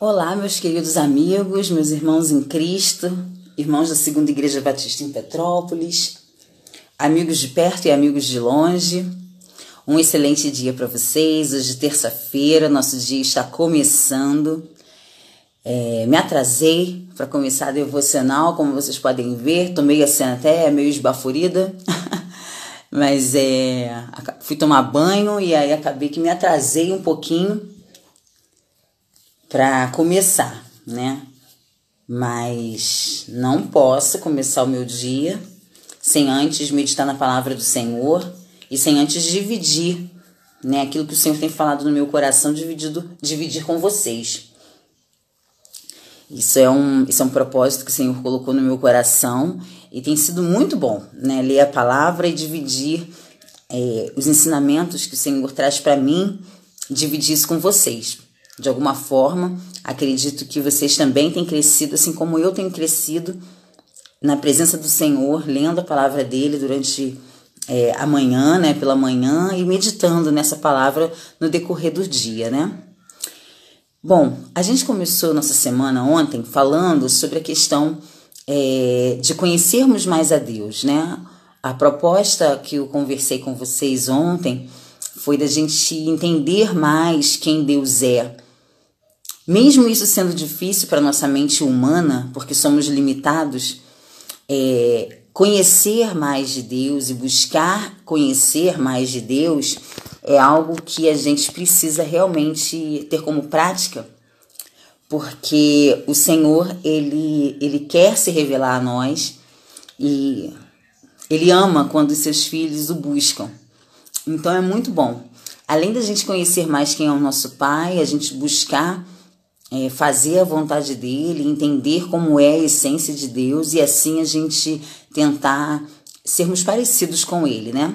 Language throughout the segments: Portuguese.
Olá, meus queridos amigos, meus irmãos em Cristo, irmãos da Segunda Igreja Batista em Petrópolis, amigos de perto e amigos de longe. Um excelente dia para vocês. Hoje, terça-feira, nosso dia está começando. Me atrasei para começar a devocional, como vocês podem ver. Tomei assim até meio esbaforida, mas fui tomar banho e aí acabei que me atrasei um pouquinho para começar, né? Mas não posso começar o meu dia sem antes meditar na palavra do Senhor e sem antes dividir, né, aquilo que o Senhor tem falado no meu coração, dividir com vocês. Isso é um propósito que o Senhor colocou no meu coração e tem sido muito bom, né? Ler a palavra e dividir os ensinamentos que o Senhor traz para mim, dividir isso com vocês. De alguma forma, acredito que vocês também têm crescido, assim como eu tenho crescido, na presença do Senhor, lendo a palavra dele durante a manhã, né, pela manhã, e meditando nessa palavra no decorrer do dia, né? Bom, a gente começou nossa semana ontem falando sobre a questão de conhecermos mais a Deus, né? A proposta que eu conversei com vocês ontem foi da gente entender mais quem Deus é. Mesmo isso sendo difícil para nossa mente humana, porque somos limitados, conhecer mais de Deus e buscar conhecer mais de Deus é algo que a gente precisa realmente ter como prática, porque o Senhor, ele quer se revelar a nós e ele ama quando os seus filhos o buscam. Então é muito bom. Além da gente conhecer mais quem é o nosso Pai, a gente buscar fazer a vontade dele, entender como é a essência de Deus e assim a gente tentar sermos parecidos com ele, né?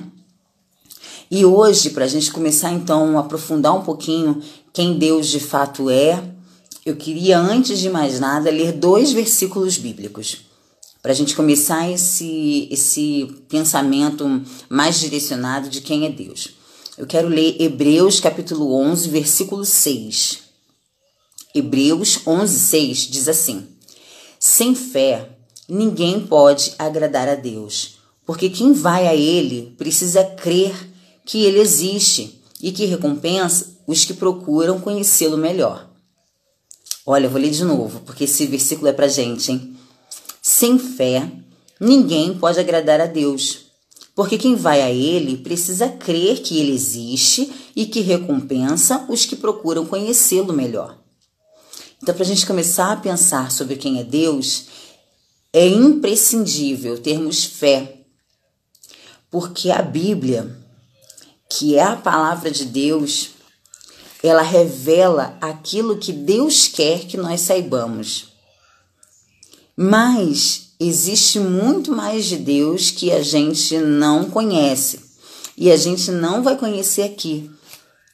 E hoje, para a gente começar então a aprofundar um pouquinho quem Deus de fato é, eu queria, antes de mais nada, ler 2 versículos bíblicos, para a gente começar esse pensamento mais direcionado de quem é Deus. Eu quero ler Hebreus capítulo 11, versículo 6. Hebreus 11, 6 diz assim: sem fé, ninguém pode agradar a Deus, porque quem vai a Ele precisa crer que Ele existe e que recompensa os que procuram conhecê-lo melhor. Olha, eu vou ler de novo, porque esse versículo é pra gente, hein? Sem fé, ninguém pode agradar a Deus, porque quem vai a Ele precisa crer que Ele existe e que recompensa os que procuram conhecê-lo melhor. Então, para a gente começar a pensar sobre quem é Deus, é imprescindível termos fé, porque a Bíblia, que é a palavra de Deus, ela revela aquilo que Deus quer que nós saibamos. Mas existe muito mais de Deus que a gente não conhece e a gente não vai conhecer aqui,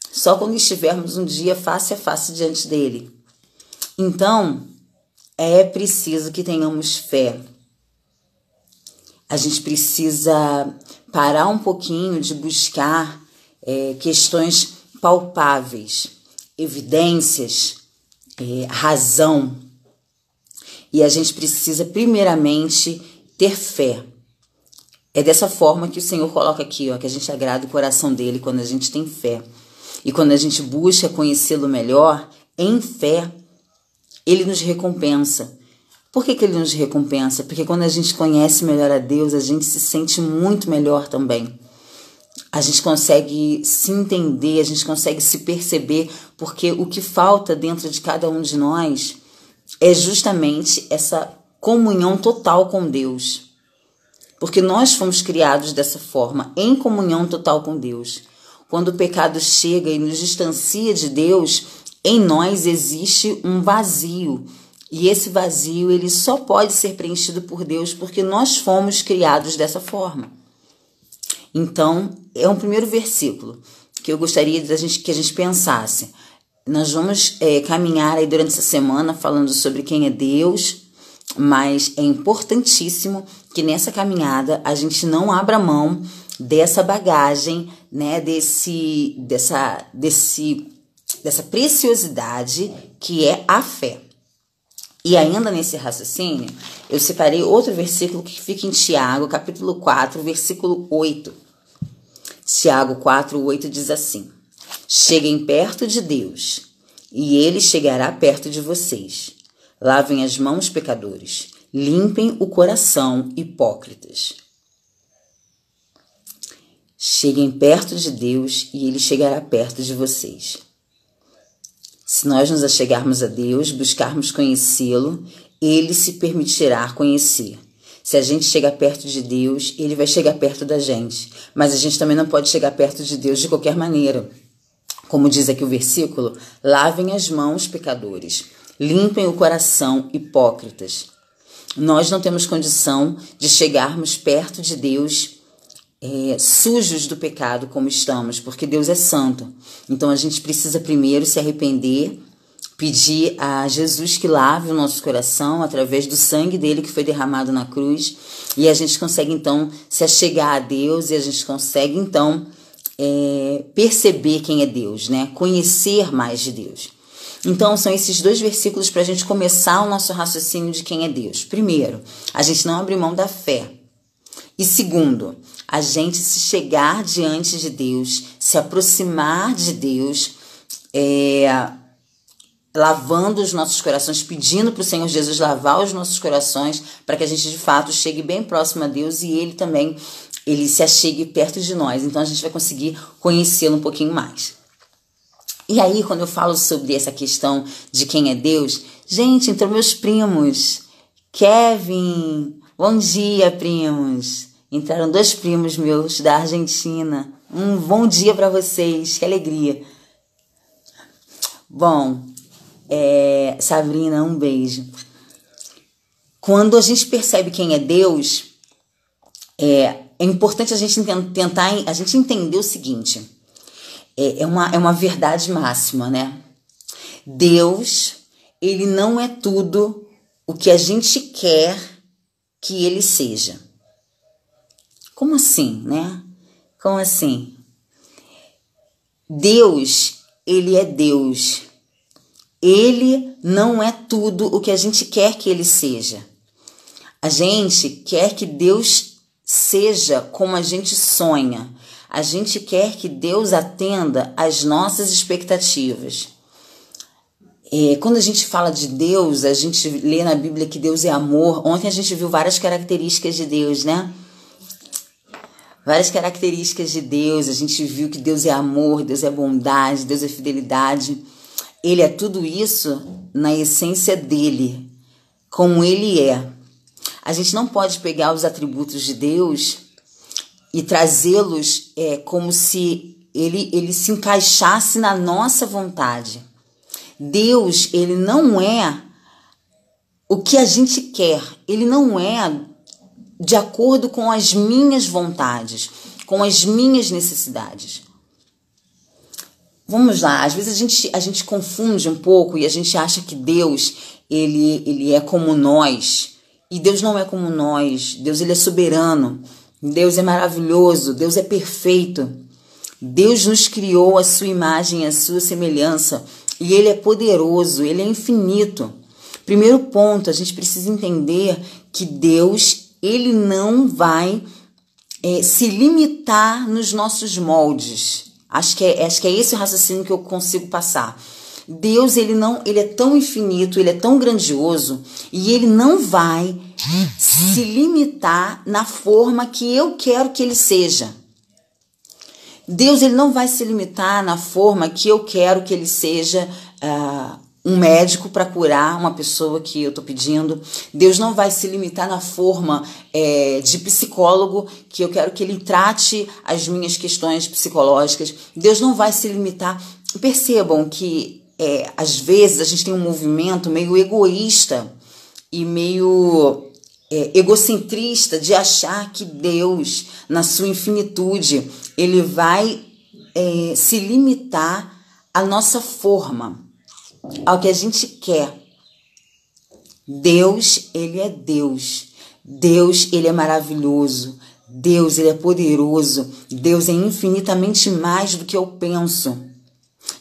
só quando estivermos um dia face a face diante dele. Então, é preciso que tenhamos fé. A gente precisa parar um pouquinho de buscar questões palpáveis, evidências, razão. E a gente precisa, primeiramente, ter fé. É dessa forma que o Senhor coloca aqui, ó, que a gente agrada o coração dele quando a gente tem fé. E quando a gente busca conhecê-lo melhor, em fé, ele nos recompensa. Por que ele nos recompensa? Porque quando a gente conhece melhor a Deus, a gente se sente muito melhor também. A gente consegue se entender, a gente consegue se perceber, porque o que falta dentro de cada um de nós é justamente essa comunhão total com Deus. Porque nós fomos criados dessa forma, em comunhão total com Deus. Quando o pecado chega e nos distancia de Deus, em nós existe um vazio, e esse vazio ele só pode ser preenchido por Deus porque nós fomos criados dessa forma. Então, é um primeiro versículo que eu gostaria que a gente pensasse. Nós vamos caminhar aí durante essa semana falando sobre quem é Deus, mas é importantíssimo que nessa caminhada a gente não abra mão dessa bagagem, né, dessa preciosidade que é a fé. E ainda nesse raciocínio, eu separei outro versículo que fica em Tiago, capítulo 4, versículo 8. Tiago 4, 8 diz assim: cheguem perto de Deus, e Ele chegará perto de vocês. Lavem as mãos, pecadores. Limpem o coração, hipócritas. Cheguem perto de Deus, e Ele chegará perto de vocês. Se nós nos achegarmos a Deus, buscarmos conhecê-lo, Ele se permitirá conhecer. Se a gente chegar perto de Deus, Ele vai chegar perto da gente. Mas a gente também não pode chegar perto de Deus de qualquer maneira. Como diz aqui o versículo, lavem as mãos, pecadores. Limpem o coração, hipócritas. Nós não temos condição de chegarmos perto de Deus sujos do pecado como estamos, porque Deus é santo. Então a gente precisa primeiro se arrepender, pedir a Jesus que lave o nosso coração através do sangue dele que foi derramado na cruz, e a gente consegue então se achegar a Deus, e a gente consegue então perceber quem é Deus, né? Conhecer mais de Deus. Então são esses dois versículos para a gente começar o nosso raciocínio de quem é Deus. Primeiro, a gente não abre mão da fé. E segundo, a gente se chegar diante de Deus, se aproximar de Deus, lavando os nossos corações, pedindo para o Senhor Jesus lavar os nossos corações, para que a gente de fato chegue bem próximo a Deus e Ele também, Ele se achegue perto de nós. Então a gente vai conseguir conhecê-lo um pouquinho mais. E aí, quando eu falo sobre essa questão de quem é Deus, gente, entrou meus primos. Kevin, bom dia, primos. Entraram 2 primos meus da Argentina. Um bom dia para vocês, que alegria. Bom, Sabrina, um beijo. Quando a gente percebe quem é Deus, é importante a gente tentar a gente entender o seguinte. É uma verdade máxima, né? Deus, Ele não é tudo o que a gente quer que Ele seja. Como assim, né? Como assim? Deus, Ele é Deus. Ele não é tudo o que a gente quer que Ele seja. A gente quer que Deus seja como a gente sonha. A gente quer que Deus atenda às nossas expectativas. Quando a gente fala de Deus, a gente lê na Bíblia que Deus é amor. Ontem a gente viu várias características de Deus, né? Várias características de Deus. A gente viu que Deus é amor, Deus é bondade, Deus é fidelidade. Ele é tudo isso na essência dele, como ele é. A gente não pode pegar os atributos de Deus e trazê-los como se ele se encaixasse na nossa vontade. Deus, ele não é o que a gente quer. Ele não é de acordo com as minhas vontades, com as minhas necessidades. Vamos lá, às vezes a gente confunde um pouco e a gente acha que Deus, ele é como nós. E Deus não é como nós. Deus, ele é soberano. Deus é maravilhoso, Deus é perfeito. Deus nos criou à sua imagem, à sua semelhança, e Ele é poderoso, Ele é infinito. Primeiro ponto, a gente precisa entender que Deus, Ele não vai se limitar nos nossos moldes. Acho que é esse o raciocínio que eu consigo passar. Deus, ele é tão infinito, ele é tão grandioso, e ele não vai se limitar na forma que eu quero que ele seja. Deus, ele não vai se limitar na forma que eu quero que ele seja um médico para curar uma pessoa que eu estou pedindo. Deus não vai se limitar na forma de psicólogo que eu quero que ele trate as minhas questões psicológicas. Deus não vai se limitar. Percebam que às vezes a gente tem um movimento meio egoísta e meio egocentrista de achar que Deus, na sua infinitude, ele vai se limitar à nossa forma, ao que a gente quer. Deus, ele é Deus. Deus, ele é maravilhoso. Deus, ele é poderoso. Deus é infinitamente mais do que eu penso.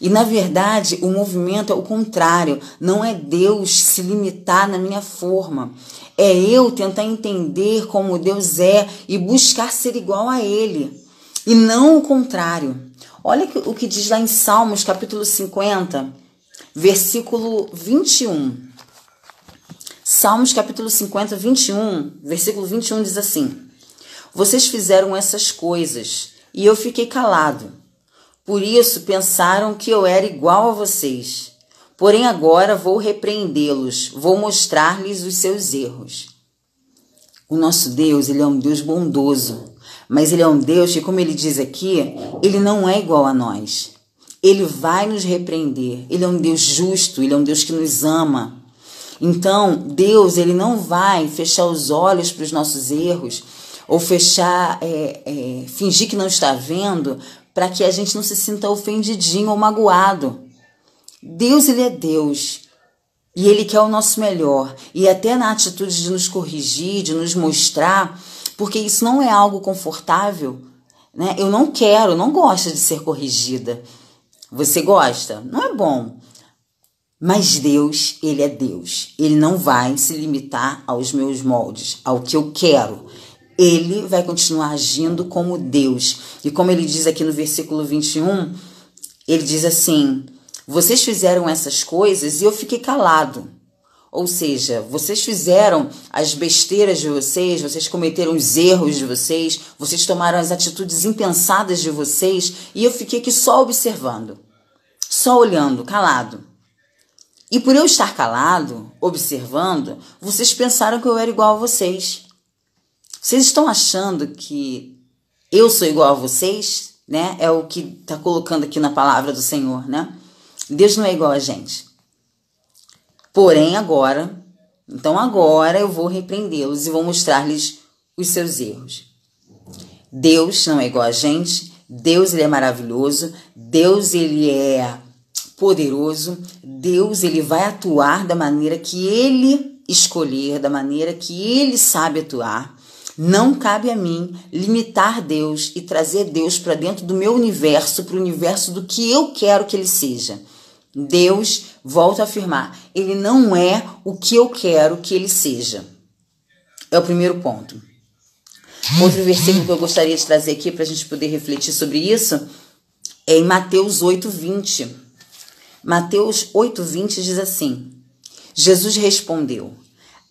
E, na verdade, o movimento é o contrário. Não é Deus se limitar na minha forma. É eu tentar entender como Deus é e buscar ser igual a Ele. E não o contrário. Olha o que diz lá em Salmos, capítulo 50, versículo 21. Salmos, capítulo 50, 21, versículo 21 diz assim: Vocês fizeram essas coisas e eu fiquei calado. Por isso pensaram que eu era igual a vocês. Porém agora vou repreendê-los, vou mostrar-lhes os seus erros. O nosso Deus, ele é um Deus bondoso, mas ele é um Deus que, como ele diz aqui, ele não é igual a nós. Ele vai nos repreender, ele é um Deus justo, ele é um Deus que nos ama. Então, Deus, ele não vai fechar os olhos para os nossos erros ou fingir que não está vendo, para que a gente não se sinta ofendidinho ou magoado. Deus, ele é Deus, e ele quer o nosso melhor, e até na atitude de nos corrigir, de nos mostrar, porque isso não é algo confortável, né? Eu não gosto de ser corrigida. Você gosta? Não é bom. Mas Deus, ele é Deus, ele não vai se limitar aos meus moldes, ao que eu quero. Ele vai continuar agindo como Deus. E como ele diz aqui no versículo 21, ele diz assim: vocês fizeram essas coisas e eu fiquei calado. Ou seja, vocês fizeram as besteiras de vocês, vocês cometeram os erros de vocês, vocês tomaram as atitudes impensadas de vocês e eu fiquei aqui só observando, só olhando, calado. E por eu estar calado, observando, vocês pensaram que eu era igual a vocês. Vocês estão achando que eu sou igual a vocês, né? É o que está colocando aqui na palavra do Senhor, né? Deus não é igual a gente. Porém, agora eu vou repreendê-los e vou mostrar-lhes os seus erros. Deus não é igual a gente. Deus, ele é maravilhoso. Deus, ele é poderoso. Deus, ele vai atuar da maneira que ele escolher, da maneira que ele sabe atuar. Não cabe a mim limitar Deus e trazer Deus para dentro do meu universo, para o universo do que eu quero que ele seja. Deus, volto a afirmar, ele não é o que eu quero que ele seja. É o primeiro ponto. Outro versículo que eu gostaria de trazer aqui para a gente poder refletir sobre isso é em Mateus 8:20. Mateus 8:20 diz assim: Jesus respondeu: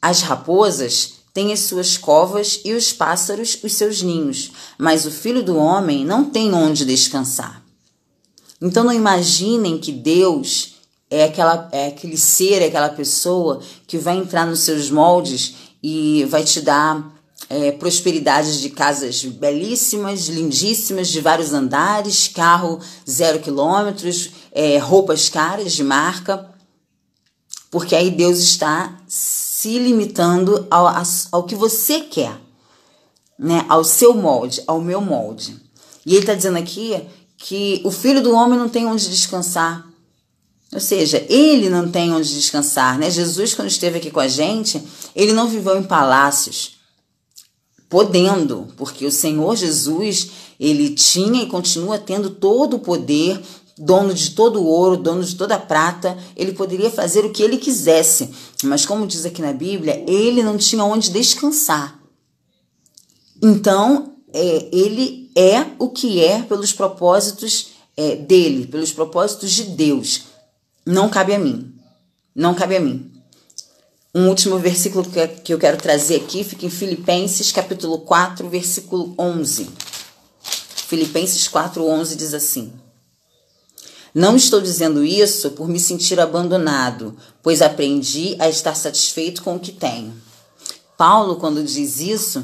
as raposas têm as suas covas e os pássaros os seus ninhos, mas o Filho do Homem não tem onde descansar. Então não imaginem que Deus é aquele ser, é aquela pessoa que vai entrar nos seus moldes e vai te dar prosperidades de casas belíssimas, lindíssimas, de vários andares, carro 0 quilômetros, roupas caras de marca, porque aí Deus está se limitando ao que você quer, né? Ao seu molde, ao meu molde. E ele está dizendo aqui que o Filho do Homem não tem onde descansar. Ou seja, ele não tem onde descansar, né? Jesus, quando esteve aqui com a gente, ele não viveu em palácios, podendo, porque o Senhor Jesus, ele tinha e continua tendo todo o poder, dono de todo o ouro, dono de toda a prata, ele poderia fazer o que ele quisesse, mas como diz aqui na Bíblia, ele não tinha onde descansar. Então, ele é o que é pelos propósitos dele, pelos propósitos de Deus. Não cabe a mim. Não cabe a mim. Um último versículo que eu quero trazer aqui fica em Filipenses, capítulo 4, versículo 11. Filipenses 4:11 diz assim: não estou dizendo isso por me sentir abandonado, pois aprendi a estar satisfeito com o que tenho. Paulo, quando diz isso,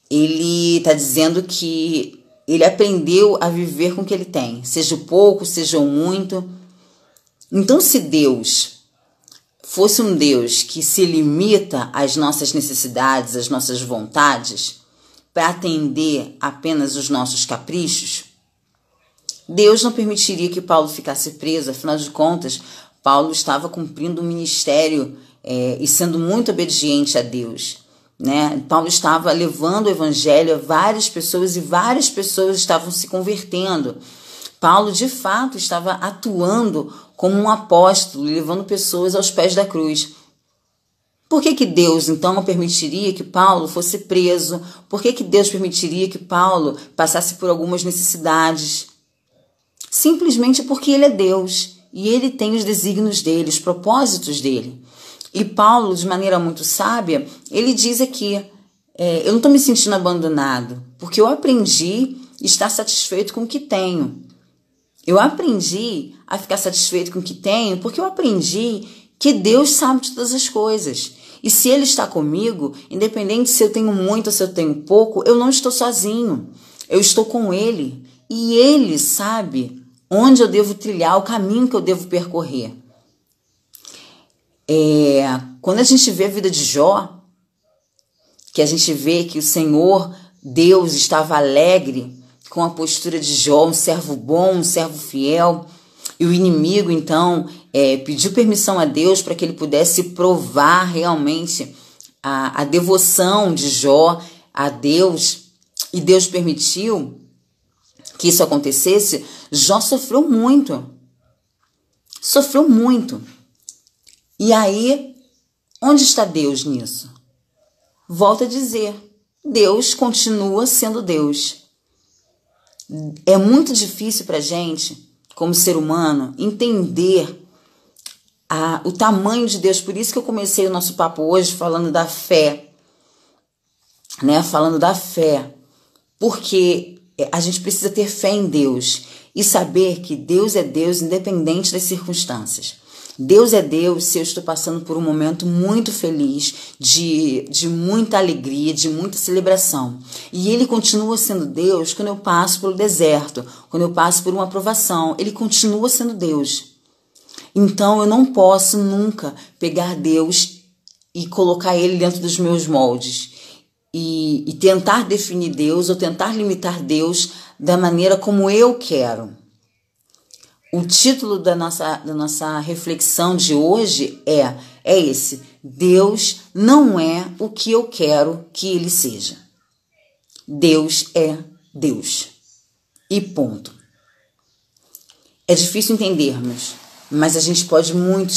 ele está dizendo que ele aprendeu a viver com o que ele tem, seja o pouco, seja o muito. Então, se Deus fosse um Deus que se limita às nossas necessidades, às nossas vontades, para atender apenas os nossos caprichos, Deus não permitiria que Paulo ficasse preso. Afinal de contas, Paulo estava cumprindo um ministério e sendo muito obediente a Deus, né? Paulo estava levando o evangelho a várias pessoas e várias pessoas estavam se convertendo. Paulo, de fato, estava atuando como um apóstolo, levando pessoas aos pés da cruz. Por que Deus, então, permitiria que Paulo fosse preso? Por que Deus permitiria que Paulo passasse por algumas necessidades? Simplesmente porque ele é Deus e ele tem os desígnios dele, os propósitos dele. E Paulo, de maneira muito sábia, ele diz aqui, eu não estou me sentindo abandonado, porque eu aprendi a estar satisfeito com o que tenho. Eu aprendi a ficar satisfeito com o que tenho, porque eu aprendi que Deus sabe de todas as coisas. E se Ele está comigo, independente se eu tenho muito ou se eu tenho pouco, eu não estou sozinho. Eu estou com Ele. E Ele sabe onde eu devo trilhar, o caminho que eu devo percorrer. Quando a gente vê a vida de Jó, que a gente vê que o Senhor, Deus, estava alegre com a postura de Jó, um servo bom, um servo fiel, e o inimigo, então, pediu permissão a Deus para que ele pudesse provar realmente a devoção de Jó a Deus, e Deus permitiu que isso acontecesse. Jó sofreu muito. Sofreu muito. E aí, onde está Deus nisso? Volto a dizer, Deus continua sendo Deus. É muito difícil para a gente, como ser humano, entender o tamanho de Deus. Por isso que eu comecei o nosso papo hoje falando da fé, né? Falando da fé, porque a gente precisa ter fé em Deus e saber que Deus é Deus independente das circunstâncias. Deus é Deus se eu estou passando por um momento muito feliz, de muita alegria, de muita celebração. E Ele continua sendo Deus quando eu passo pelo deserto, quando eu passo por uma provação. Ele continua sendo Deus. Então eu não posso nunca pegar Deus e colocar Ele dentro dos meus moldes. E tentar definir Deus ou tentar limitar Deus da maneira como eu quero. O título da nossa reflexão de hoje é esse: Deus não é o que eu quero que Ele seja. Deus é Deus. E ponto. É difícil entendermos, mas a gente pode muito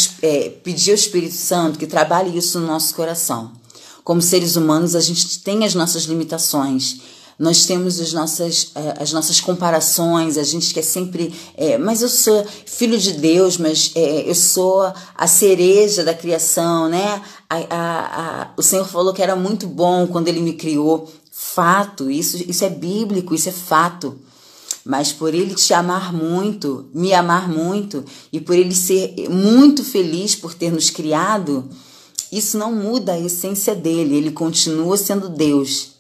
pedir ao Espírito Santo que trabalhe isso no nosso coração. Como seres humanos, a gente tem as nossas limitações. Nós temos as nossas comparações, a gente quer sempre... mas eu sou filho de Deus, mas eu sou a cereja da criação, né? O Senhor falou que era muito bom quando Ele me criou. Fato, isso é bíblico, isso é fato. Mas por Ele te amar muito, me amar muito, e por Ele ser muito feliz por ter nos criado, isso não muda a essência dEle. Ele continua sendo Deus.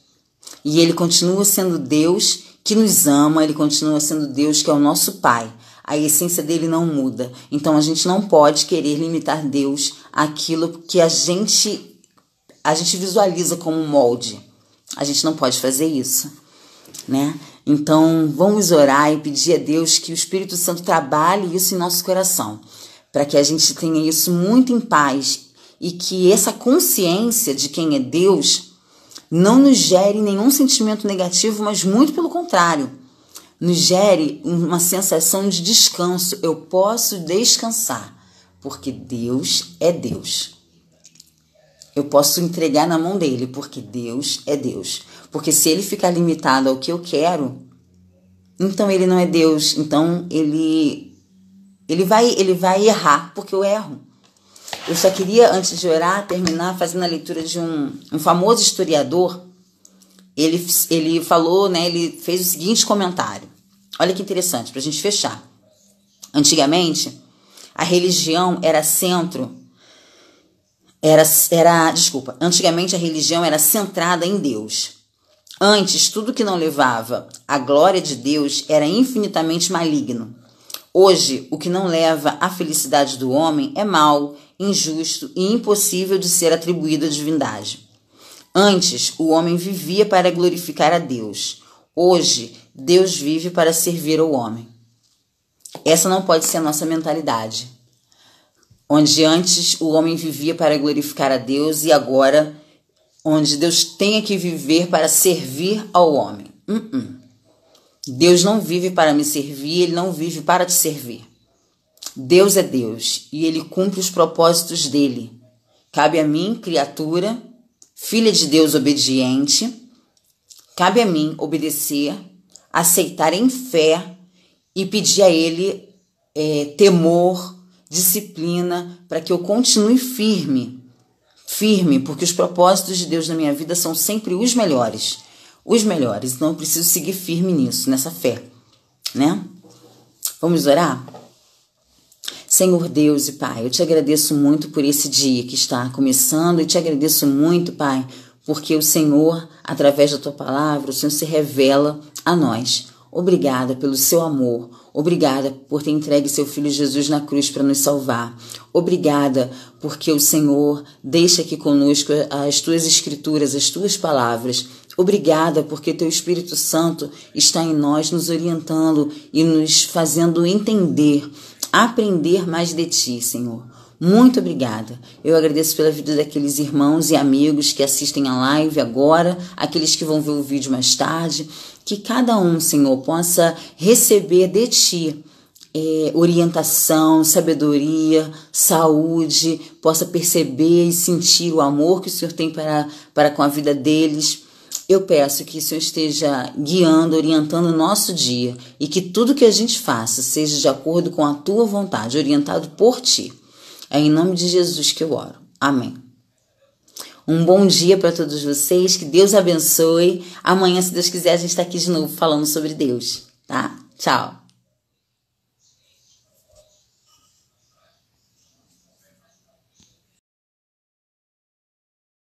E Ele continua sendo Deus que nos ama, Ele continua sendo Deus que é o nosso Pai. A essência dele não muda. Então a gente não pode querer limitar Deus àquilo que a gente visualiza como molde. A gente não pode fazer isso, né? Então vamos orar e pedir a Deus que o Espírito Santo trabalhe isso em nosso coração, para que a gente tenha isso muito em paz e que essa consciência de quem é Deus não nos gere nenhum sentimento negativo, mas muito pelo contrário, nos gere uma sensação de descanso. Eu posso descansar, porque Deus é Deus. Eu posso entregar na mão dele, porque Deus é Deus. Porque se ele ficar limitado ao que eu quero, então ele não é Deus. Então ele vai errar, porque eu erro. Eu só queria, antes de orar, terminar fazendo a leitura de um famoso historiador. Ele falou, né? Ele fez o seguinte comentário. Olha que interessante, para a gente fechar. Antigamente, a religião era Antigamente a religião era centrada em Deus. Antes, tudo que não levava à glória de Deus era infinitamente maligno. Hoje, o que não leva à felicidade do homem é mau, injusto e impossível de ser atribuído à divindade. Antes, o homem vivia para glorificar a Deus. Hoje, Deus vive para servir ao homem. Essa não pode ser a nossa mentalidade. Onde antes o homem vivia para glorificar a Deus e agora, onde Deus tenha que viver para servir ao homem. Deus não vive para me servir, Ele não vive para te servir. Deus é Deus e Ele cumpre os propósitos dEle. Cabe a mim, criatura, filha de Deus obediente, cabe a mim obedecer, aceitar em fé e pedir a Ele temor, disciplina, para que eu continue firme, porque os propósitos de Deus na minha vida são sempre os melhores. Então eu preciso seguir firme nisso, nessa fé, né? Vamos orar? Senhor Deus e Pai, eu te agradeço muito por esse dia que está começando e te agradeço muito, Pai, porque o Senhor, através da Tua palavra, o Senhor se revela a nós. Obrigada pelo seu amor, obrigada por ter entregue seu Filho Jesus na cruz para nos salvar. Obrigada porque o Senhor deixa aqui conosco as Tuas Escrituras, as Tuas palavras. Obrigada porque Teu Espírito Santo está em nós, nos orientando e nos fazendo entender, aprender mais de Ti, Senhor. Muito obrigada. Eu agradeço pela vida daqueles irmãos e amigos que assistem a live agora, aqueles que vão ver o vídeo mais tarde, que cada um, Senhor, possa receber de Ti orientação, sabedoria, saúde, possa perceber e sentir o amor que o Senhor tem para com a vida deles. Eu peço que o Senhor esteja guiando, orientando o nosso dia e que tudo que a gente faça seja de acordo com a Tua vontade, orientado por Ti. É em nome de Jesus que eu oro. Amém. Um bom dia para todos vocês, que Deus abençoe. Amanhã, se Deus quiser, a gente está aqui de novo falando sobre Deus, tá? Tchau.